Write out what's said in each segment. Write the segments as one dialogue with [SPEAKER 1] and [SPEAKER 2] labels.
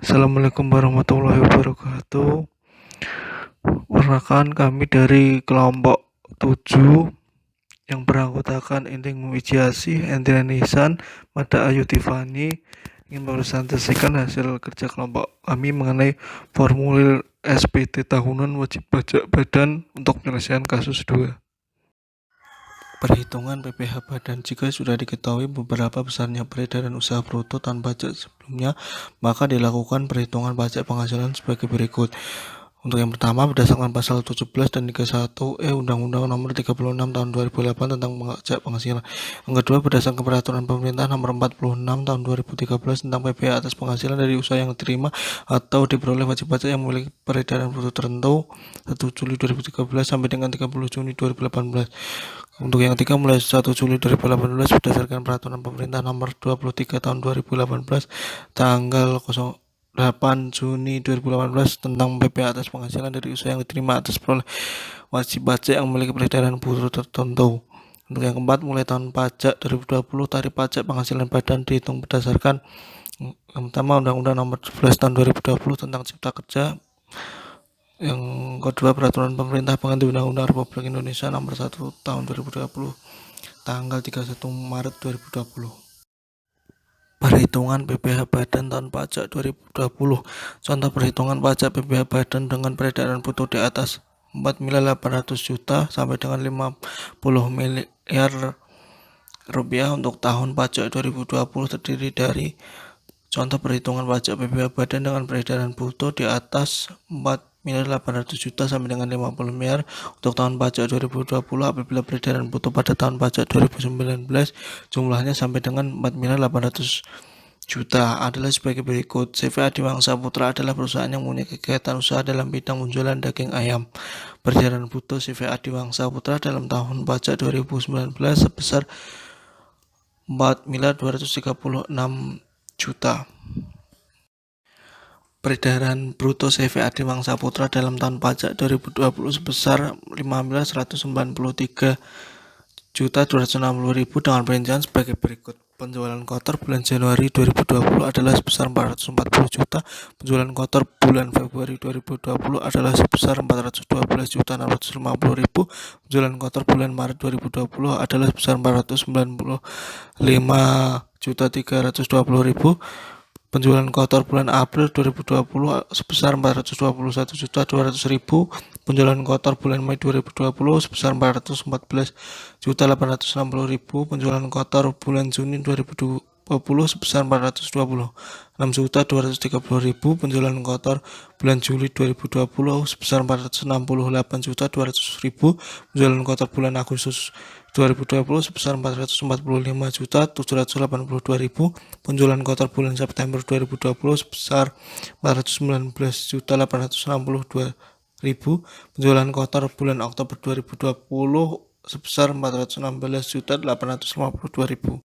[SPEAKER 1] Assalamualaikum warahmatullahi wabarakatuh. Perkenalkan kami dari kelompok 7 yang beranggotakan Inding Wijiasih, Endra Nisan, Mada Ayu Tifani ingin mempresentasikan hasil kerja kelompok kami mengenai formulir SPT tahunan wajib pajak badan untuk penyelesaian kasus 2. Perhitungan PPh badan. Jika sudah diketahui beberapa besarnya peredaran usaha bruto tanpa pajak sebelumnya, maka dilakukan perhitungan pajak penghasilan sebagai berikut. Untuk yang pertama, berdasarkan pasal 17 dan 31 Undang-Undang Nomor 36 Tahun 2008 tentang pajak penghasilan. Yang kedua, berdasarkan peraturan pemerintah Nomor 46 Tahun 2013 tentang PPh atas penghasilan dari usaha yang diterima atau diperoleh wajib pajak yang memiliki peredaran bruto tertentu 1 Juli 2013 sampai dengan 30 Juni 2018. Untuk yang ketiga, mulai 1 Juli 2018 berdasarkan peraturan pemerintah Nomor 23 Tahun 2018 tanggal 8 Juni 2018 tentang PPh atas penghasilan dari usaha yang diterima atas peroleh wajib pajak yang memiliki peredaran bruto tertentu. Untuk yang keempat, mulai tahun pajak 2020 tarif pajak penghasilan badan dihitung berdasarkan yang pertama Undang-Undang Nomor 11 Tahun 2020 tentang Cipta Kerja, yang kedua peraturan pemerintah pengganti Undang-Undang Republik Indonesia Nomor 1 Tahun 2020 tanggal 31 Maret 2020. Perhitungan PPh badan tahun pajak 2020. Contoh perhitungan pajak PPh badan dengan peredaran bruto di atas 4.800.000 sampai dengan 50 miliar rupiah untuk tahun pajak 2020 terdiri dari contoh perhitungan pajak PPh badan dengan peredaran bruto di atas 4.800.000 sampai dengan 50 miliar untuk tahun pajak 2020 apabila peredaran bruto pada tahun pajak 2019 jumlahnya sampai dengan 4.800.000 adalah sebagai berikut. CV Adiwangsa Putra adalah perusahaan yang mempunyai kegiatan usaha dalam bidang penjualan daging ayam. Peredaran bruto CV Adiwangsa Putra dalam tahun pajak 2019 sebesar 4.236.000.000. Peredaran bruto CV Adiwangsa Putra dalam tahun pajak 2020 sebesar 5.193.260.000 dengan perincian sebagai berikut. Penjualan kotor bulan Januari 2020 adalah sebesar 440 juta. Penjualan kotor bulan Februari 2020 adalah sebesar 412.650.000. Penjualan kotor bulan Maret 2020 adalah sebesar 495.320.000. Penjualan kotor bulan April 2020 sebesar 421.200.000. Penjualan kotor bulan Mei 2020 sebesar 414.860.000. Penjualan kotor bulan Juni 2020 sebesar 426.230.000. Penjualan kotor bulan Juli 2020 sebesar 468.200.000. Penjualan kotor bulan Agustus 2020 sebesar 445.782.000. Penjualan kotor bulan September 2020 sebesar 419.862.000. Penjualan kotor bulan Oktober 2020 sebesar 416.852.000.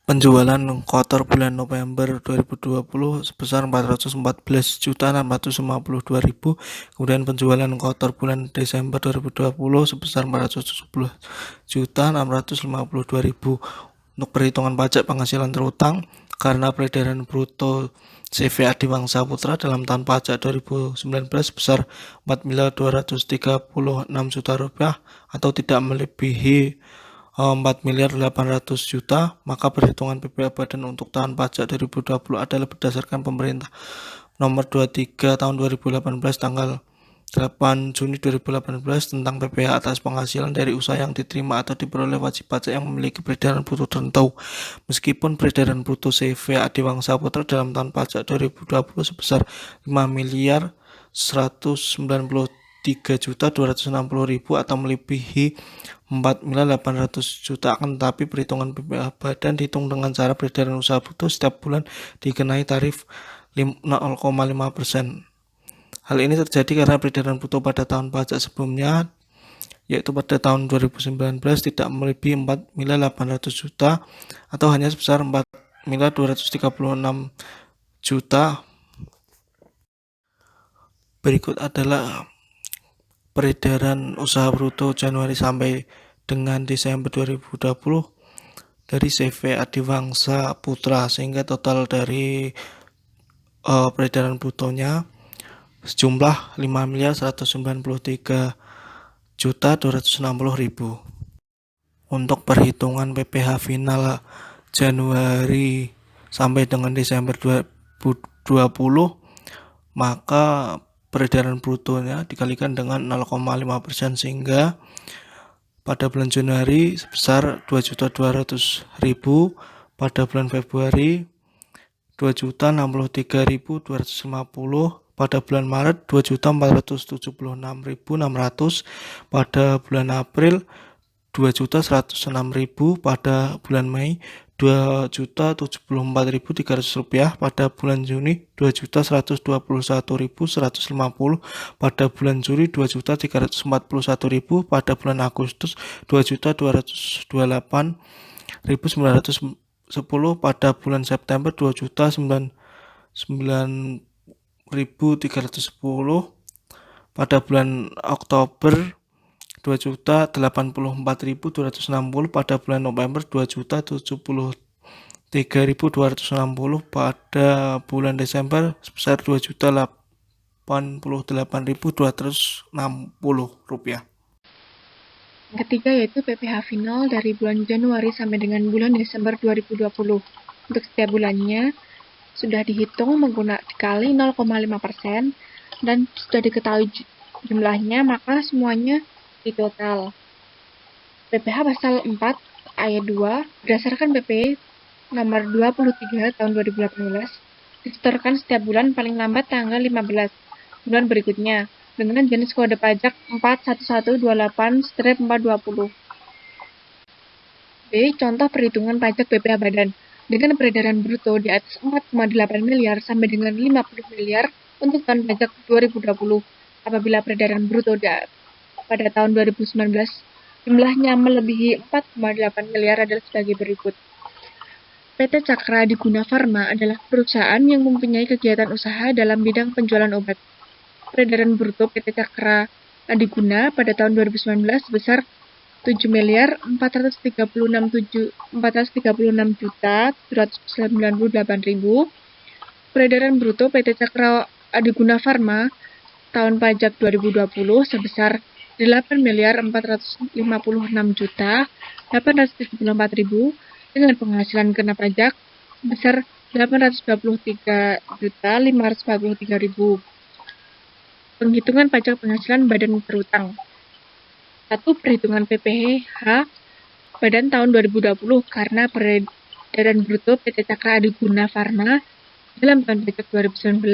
[SPEAKER 1] Penjualan kotor bulan November 2020 sebesar 414.652.000. Kemudian penjualan kotor bulan Desember 2020 sebesar 417.652.000. Untuk perhitungan pajak penghasilan terutang karena peredaran bruto CV Adiwangsa Putra dalam tahun pajak 2019 sebesar 4.236.000.000 rupiah atau tidak melebihi 4.800.000.000, maka perhitungan PPh badan untuk tahun pajak 2020 adalah berdasarkan pemerintah Nomor 23 Tahun 2018 tanggal 8 Juni 2018 tentang PPh atas penghasilan dari usaha yang diterima atau diperoleh wajib pajak yang memiliki peredaran bruto tertentu. Meskipun peredaran bruto CV Adiwangsa Putra dalam tahun pajak 2020 sebesar 5.193.260.000 atau melebihi 4.800.000.000, akan tetapi perhitungan PPh badan dihitung dengan cara peredaran usaha bruto setiap bulan dikenai tarif 0,5%. Hal ini terjadi karena peredaran bruto pada tahun pajak sebelumnya, yaitu pada tahun 2019 tidak melebihi 4.800.000.000 atau hanya sebesar 4.236.000.000. Berikut adalah peredaran usaha bruto Januari sampai dengan Desember 2020 dari CV Adiwangsa Putra, sehingga total dari peredaran brutonya sejumlah 5.193.260.000. Untuk perhitungan PPh final Januari sampai dengan Desember 2020, maka peredaran brutonya dikalikan dengan 0,5% sehingga pada bulan Januari sebesar 2.200.000, pada bulan Februari 2.063.250, pada bulan Maret 2.476.600, pada bulan April 2.106.000, pada bulan Mei 2.074.300 rupiah, pada bulan Juni 2.121.150, pada bulan Juli 2.341.000, pada bulan Agustus 2.228.910, pada bulan September 2.099.310, pada bulan Oktober 2.084.260, pada bulan November 2.073.260, pada bulan Desember sebesar 2.088.260 rupiah.
[SPEAKER 2] Ketiga yaitu PPh final dari bulan Januari sampai dengan bulan Desember 2020. Untuk setiap bulannya sudah dihitung menggunakan dikali 0,5% dan sudah diketahui jumlahnya, maka semuanya di total. PPh pasal 4 ayat 2 berdasarkan PP nomor 23 tahun 2018 disetorkan setiap bulan paling lambat tanggal 15 bulan berikutnya dengan jenis kode pajak 41128/420. B. Contoh perhitungan pajak PPh badan dengan peredaran bruto di atas 4,8 miliar sampai dengan 50 miliar untuk tahun pajak 2020. Apabila peredaran bruto pada tahun 2019 jumlahnya melebihi 4,8 miliar adalah sebagai berikut. PT Cakra Adiguna Pharma adalah perusahaan yang mempunyai kegiatan usaha dalam bidang penjualan obat. Peredaran bruto PT Cakra Adiguna pada tahun 2019 sebesar 7.436.798.000. Peredaran bruto PT Cakra Adiguna Pharma tahun pajak 2020 sebesar 8.456.874.000 dengan penghasilan kena pajak sebesar 823.543.000. Penghitungan pajak penghasilan badan berutang. 1. Perhitungan PPh badan tahun 2020 karena peredaran bruto PT Cakra Adiguna Pharma dalam tahun pajak 2019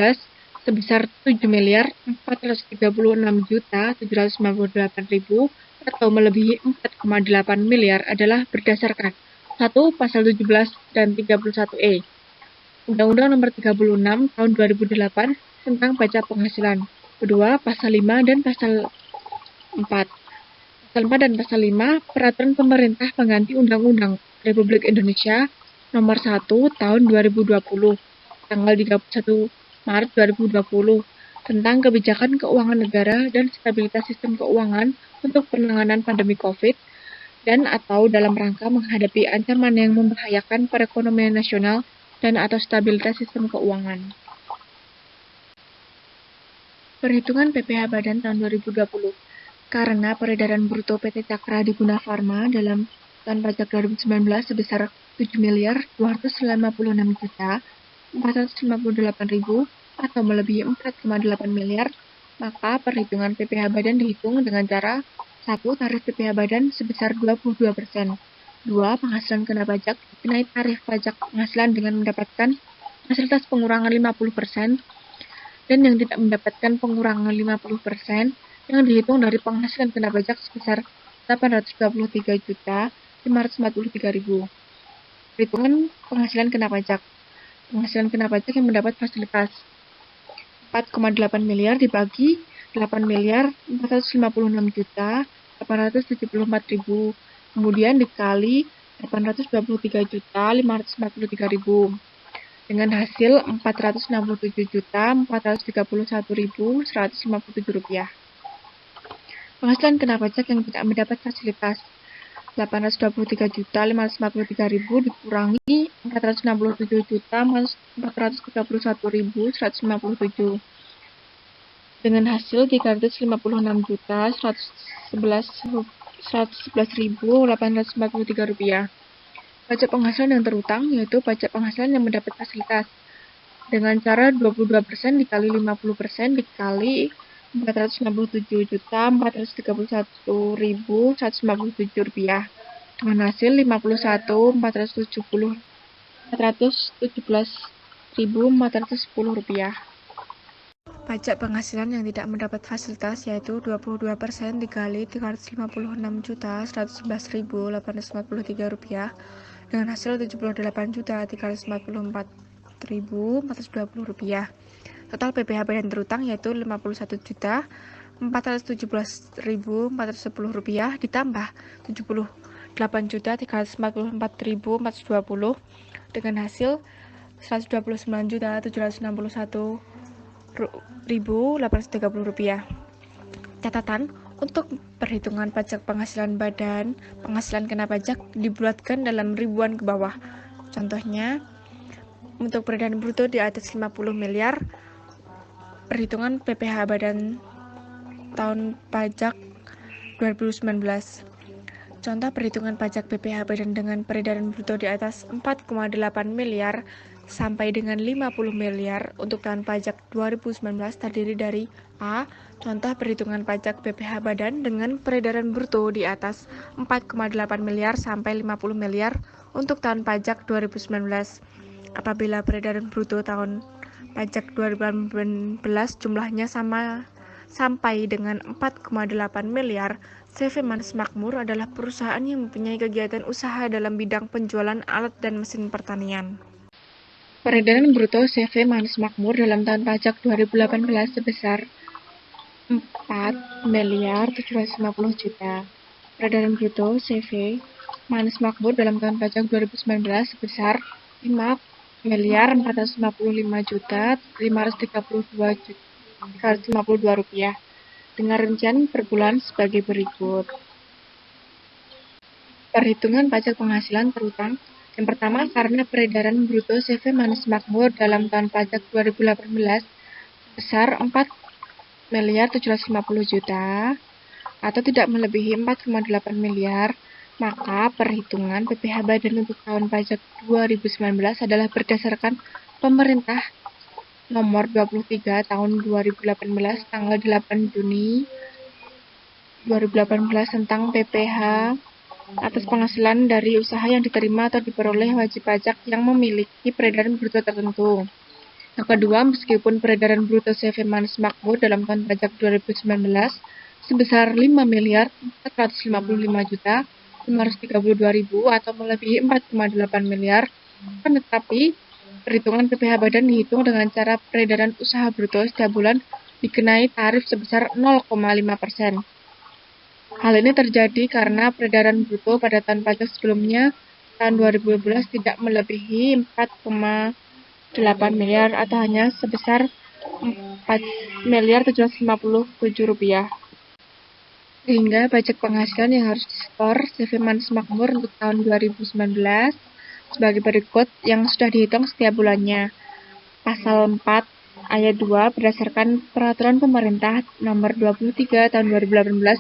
[SPEAKER 2] sebesar 7.436.798.000 atau melebihi 4,8 miliar adalah berdasarkan 1. Pasal 17 dan 31E Undang-Undang Nomor 36 Tahun 2008 tentang pajak penghasilan. Kedua, Pasal 5 dan Pasal 4. Pasal 4 dan Pasal 5 Peraturan Pemerintah Pengganti Undang-Undang Republik Indonesia Nomor 1 Tahun 2020 tanggal 31 Maret 2020 tentang kebijakan keuangan negara dan stabilitas sistem keuangan untuk penanganan pandemi COVID dan atau dalam rangka menghadapi ancaman yang membahayakan perekonomian nasional dan atau stabilitas sistem keuangan. Perhitungan PPh badan tahun 2020 karena peredaran bruto PT Cakra Adiguna Pharma dalam tahun pajak 2019 sebesar 7.256.458.000 atau melebihi 4,8 miliar, maka perhitungan PPh badan dihitung dengan cara 1. Tarif PPh badan sebesar 22%. 2. Penghasilan kena pajak dikenai tarif pajak penghasilan dengan mendapatkan fasilitas pengurangan 50% dan yang tidak mendapatkan pengurangan 50% yang dihitung dari penghasilan kena pajak sebesar 823.543.000. Perhitungan penghasilan kena pajak. Penghasilan kena pajak yang mendapat fasilitas 4,8 miliar dibagi 8.456.874.000 kemudian dikali 823.543.000 dengan hasil 467.431.157 rupiah. Penghasilan kena pajak yang tidak mendapat fasilitas 823.543.000 dikurangi 467.431.157 431.157 dengan hasil 356.111.843 rupiah. Pajak penghasilan yang terutang yaitu pajak penghasilan yang mendapat fasilitas dengan cara 22% dikali 50% dikali 467.431.197 rupiah dengan hasil 51.417.410 rupiah. Pajak penghasilan yang tidak mendapat fasilitas yaitu 22% dikali 358.111.843 rupiah dengan hasil 78.354.420 rupiah. Total PPh badan terutang yaitu 51.417.410 rupiah ditambah 78.344.420 dengan hasil 129.761.830 rupiah. Catatan, untuk perhitungan pajak penghasilan badan penghasilan kena pajak dibulatkan dalam ribuan ke bawah. Contohnya, untuk peredaran bruto di atas 50 miliar, perhitungan PPh badan tahun pajak 2019. Contoh perhitungan pajak PPh badan dengan peredaran bruto di atas 4,8 miliar sampai dengan 50 miliar untuk tahun pajak 2019 terdiri dari A. Contoh perhitungan pajak PPh badan dengan peredaran bruto di atas 4,8 miliar sampai 50 miliar untuk tahun pajak 2019. Apabila peredaran bruto tahun pajak 2018 jumlahnya sampai dengan 4,8 miliar, CV Manis Makmur adalah perusahaan yang mempunyai kegiatan usaha dalam bidang penjualan alat dan mesin pertanian. Peredaran bruto CV Manis Makmur dalam tahun pajak 2018 sebesar 4 miliar 750 juta. Peredaran bruto CV Manis Makmur dalam tahun pajak 2019 sebesar 5 miliar 455 juta 532 rupiah dengan rincian per bulan sebagai berikut. Perhitungan pajak penghasilan terutang. Yang pertama, karena peredaran bruto CV Manis Makmur dalam tahun pajak 2018 sebesar 4 miliar 750 juta atau tidak melebihi 4,8 miliar, maka perhitungan PPh badan untuk tahun pajak 2019 adalah berdasarkan Pemerintah Nomor 23 Tahun 2018 tanggal 8 Juni 2018 tentang PPh atas penghasilan dari usaha yang diterima atau diperoleh wajib pajak yang memiliki peredaran bruto tertentu. Yang kedua, meskipun peredaran bruto CV Manis Makmur dalam tahun pajak 2019 sebesar 5 miliar 455 juta 532 ribu atau melebihi 4,8 miliar, tetapi perhitungan PPh badan dihitung dengan cara peredaran usaha bruto setiap bulan dikenai tarif sebesar 0,5%. Hal ini terjadi karena peredaran bruto pada tahun pajak sebelumnya, tahun 2012, tidak melebihi 4,8 miliar atau hanya sebesar 4 miliar 757 rupiah. Sehingga pajak penghasilan yang harus disetor CV Manis Makmur untuk tahun 2019 sebagai berikut yang sudah dihitung setiap bulannya. Pasal 4 ayat 2 berdasarkan Peraturan Pemerintah Nomor 23 Tahun 2018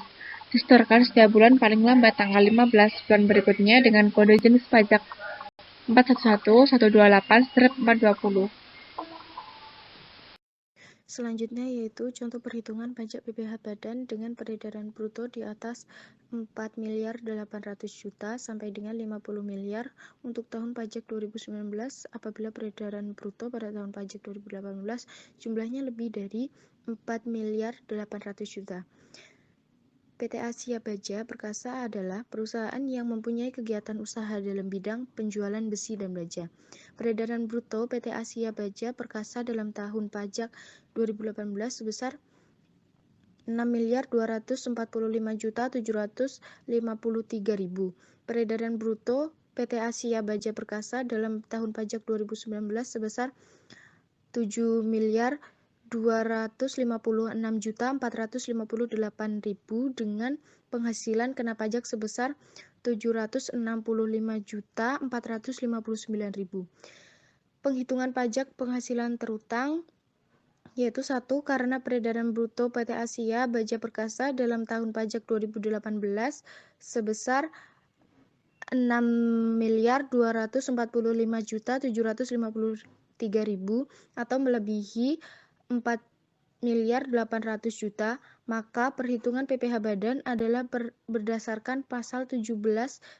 [SPEAKER 2] disetorkan setiap bulan paling lambat tanggal 15 bulan berikutnya dengan kode jenis pajak 411128-420.
[SPEAKER 3] Selanjutnya yaitu contoh perhitungan pajak PPh badan dengan peredaran bruto di atas 4 miliar 800 juta sampai dengan 50 miliar untuk tahun pajak 2019 apabila peredaran bruto pada tahun pajak 2018 jumlahnya lebih dari 4 miliar 800 juta. PT Asia Baja Perkasa adalah perusahaan yang mempunyai kegiatan usaha dalam bidang penjualan besi dan baja. Peredaran bruto PT Asia Baja Perkasa dalam tahun pajak 2018 sebesar 6.245.753.000. Peredaran bruto PT Asia Baja Perkasa dalam tahun pajak 2019 sebesar 7.256.458.000 dengan penghasilan kena pajak sebesar 765.459.000. Penghitungan pajak penghasilan terutang yaitu 1. Karena peredaran bruto PT Asia Baja Perkasa dalam tahun pajak 2018 sebesar 6.245.753.000 atau melebihi 4.800.000.000, maka perhitungan PPh Badan adalah berdasarkan pasal 17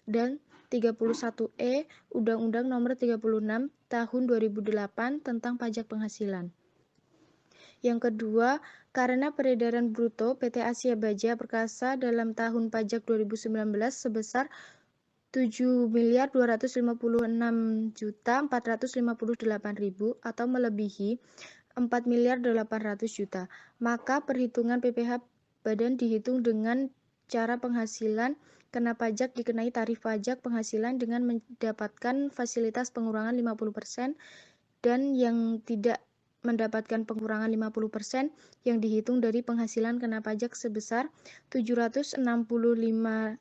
[SPEAKER 3] dan 31E Undang-Undang Nomor 36 Tahun 2008 tentang Pajak Penghasilan. Yang kedua, karena peredaran bruto PT Asia Baja Perkasa dalam tahun pajak 2019 sebesar 7.256.458.000 atau melebihi 4.800.000.000, maka perhitungan PPh Badan dihitung dengan cara penghasilan kena pajak dikenai tarif pajak penghasilan dengan mendapatkan fasilitas pengurangan 50% dan yang tidak mendapatkan pengurangan 50% yang dihitung dari penghasilan kena pajak sebesar 765.459.000.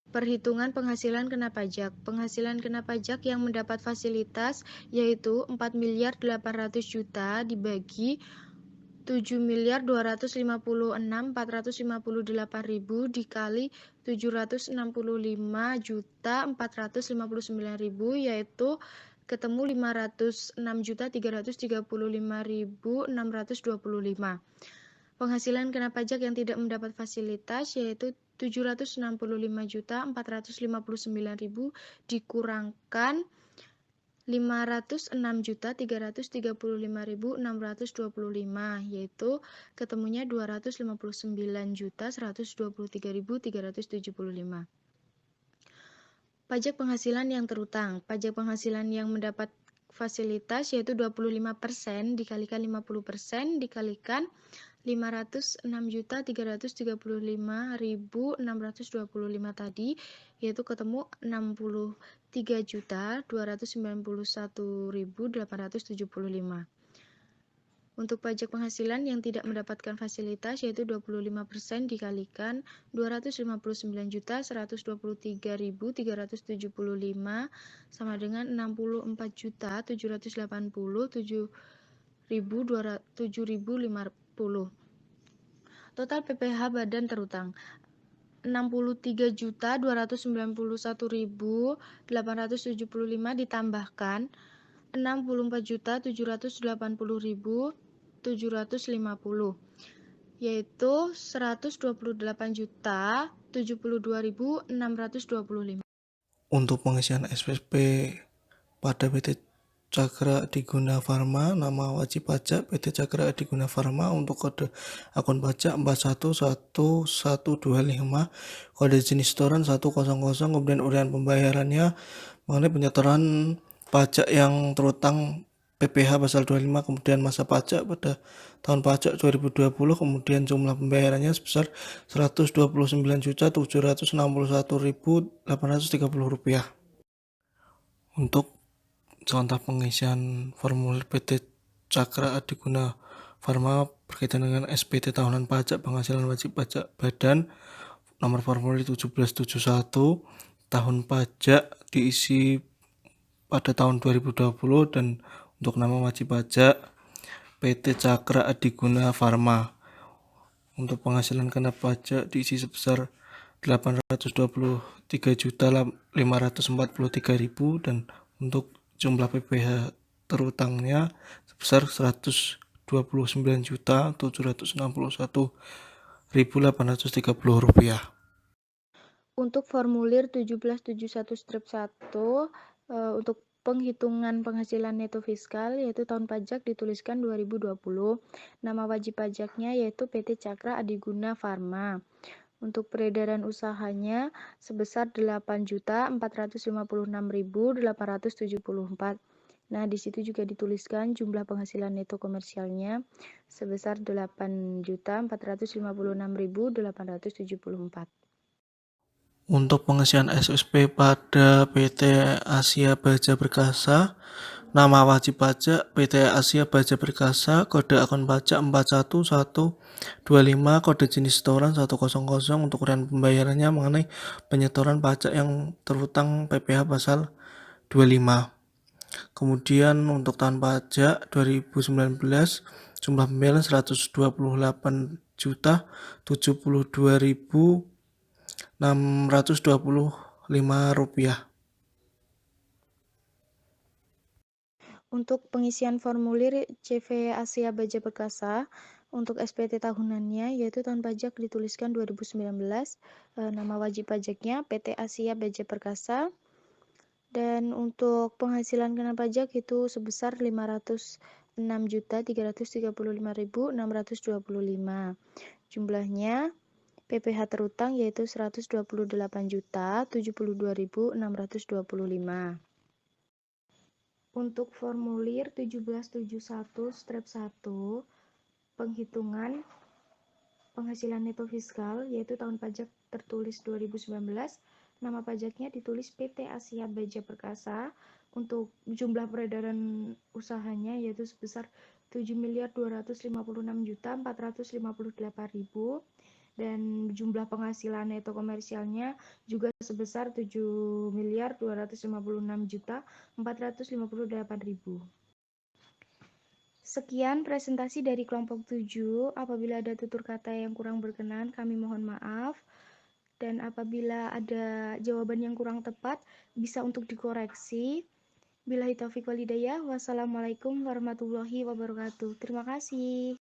[SPEAKER 3] Perhitungan penghasilan kena pajak. Penghasilan kena pajak yang mendapat fasilitas yaitu 4.800.000.000 dibagi 7.256.458.000 dikali 765.459.000 yaitu ketemu 506.335.625. Penghasilan kena pajak yang tidak mendapat fasilitas yaitu 765.459.000 dikurangkan 506.335.625 yaitu ketemunya 259.123.375. Pajak penghasilan yang terutang. Pajak penghasilan yang mendapat fasilitas yaitu 25% dikalikan 50% dikalikan 506.335.625 tadi yaitu ketemu 63.291.875. Untuk pajak penghasilan yang tidak mendapatkan fasilitas yaitu 25% dikalikan 259.123.375 sama dengan 64.780.750. Total PPh Badan terutang 63.291.875 ditambahkan 64.780.750 yaitu 128.072.625.
[SPEAKER 1] Untuk pengisian SPP pada PT Cakra Adiguna Pharma, nama wajib pajak PT Cakra Adiguna Pharma untuk kode akun pajak 411125, kode jenis setoran 100, kemudian uraian pembayarannya mengenai penyetoran pajak yang terutang PPh pasal 25, kemudian masa pajak pada tahun pajak 2020, kemudian jumlah pembayarannya sebesar Rp129.761.830. Untuk contoh pengisian formulir PT Cakra Adiguna Pharma berkaitan dengan SPT tahunan pajak penghasilan wajib pajak badan nomor formulir 1771 tahun pajak diisi pada tahun 2020 dan untuk nama wajib pajak PT Cakra Adiguna Pharma. Untuk penghasilan kena pajak diisi sebesar 823.543.000 dan untuk jumlah PPh terutangnya sebesar Rp129.761.830.
[SPEAKER 3] Untuk formulir 1771-1 untuk penghitungan penghasilan neto fiskal yaitu tahun pajak dituliskan 2020. Nama wajib pajaknya yaitu PT Cakra Adiguna Pharma. Untuk peredaran usahanya sebesar 8.456.874. Nah, di situ juga dituliskan jumlah penghasilan neto komersialnya sebesar 8.456.874.
[SPEAKER 1] Untuk pengisian SPP pada PT Asia Baja Perkasa, nama wajib pajak PT Asia Baja Perkasa, kode akun pajak 41125, kode jenis setoran 100, untuk uraian pembayarannya mengenai penyetoran pajak yang terutang PPh pasal Kemudian untuk tahun pajak 2019 jumlah pembayaran Rp172.625.
[SPEAKER 3] Untuk pengisian formulir CV Asia Baja Perkasa, untuk SPT tahunannya yaitu tahun pajak dituliskan 2019, nama wajib pajaknya PT Asia Baja Perkasa, dan untuk penghasilan kena pajak itu sebesar 506.335.625. Jumlahnya PPh terutang yaitu 128.072.625. Untuk formulir 1771 strap 1 penghitungan penghasilan neto fiskal yaitu tahun pajak tertulis 2019, nama pajaknya ditulis PT Asia Baja Perkasa. Untuk jumlah peredaran usahanya yaitu sebesar 7.256.458.000 dan jumlah penghasilan neto komersialnya juga sebesar 7.256.458.000. Sekian presentasi dari kelompok 7. Apabila ada tutur kata yang kurang berkenan, kami mohon maaf. Dan apabila ada jawaban yang kurang tepat, bisa untuk dikoreksi. Billahi taufiq wal hidayah. Wassalamualaikum warahmatullahi wabarakatuh. Terima kasih.